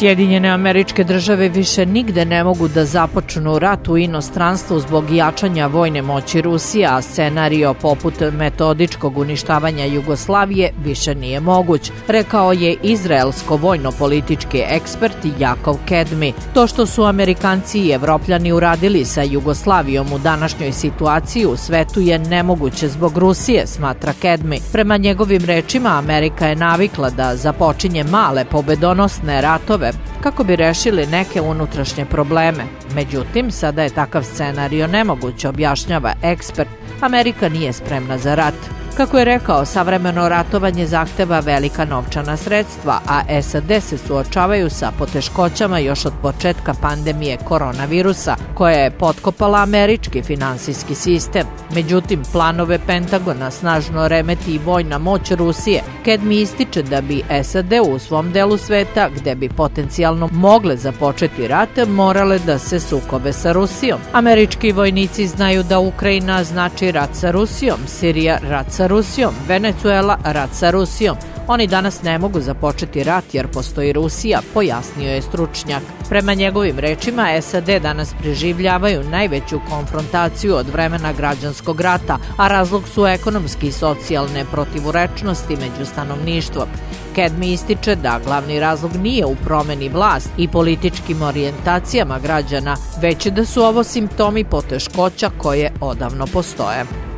Sjedinjene Američke Države više nigde ne mogu da započnu rat u inostranstvu zbog jačanja vojne moći Rusije, a scenario poput metodičkog uništavanja Jugoslavije više nije moguć, rekao je izraelsko-vojno-politički ekspert Jakov Kedmi. To što su Amerikanci i Evropljani uradili sa Jugoslavijom u današnjoj situaciji u svetu je nemoguće zbog Rusije, smatra Kedmi. Prema njegovim rečima, Amerika je navikla da započinje male pobedonosne ratove kako bi rešili neke unutrašnje probleme. Međutim, sada je takav scenario nemoguć, objašnjava ekspert. Amerika nije spremna za rat. Kako je rekao, savremeno ratovanje zahteva velika novčana sredstva, a SAD se suočavaju sa poteškoćama još od početka pandemije koronavirusa, koja je potkopala američki finansijski sistem. Međutim, planove Pentagona snažno remeti i vojna moć Rusije. Kedmi ističe da bi SAD u svom delu sveta, gde bi potencijalno mogle započeti rat, morale da se sukobe sa Rusijom. Američki vojnici znaju da Ukrajina znači rat sa Rusijom, Sirija rat sa Rusijom, Venecuela rat sa Rusijom. Oni danas ne mogu započeti rat jer postoji Rusija, pojasnio je stručnjak. Prema njegovim rečima, SAD danas preživljavaju najveću konfrontaciju od vremena građanskog rata, a razlog su ekonomski i socijalne protivurečnosti među stanovništvom. Kedmi ističe da glavni razlog nije u promeni vlasti i političkim orijentacijama građana, već da su ovo simptomi poteškoća koje odavno postoje.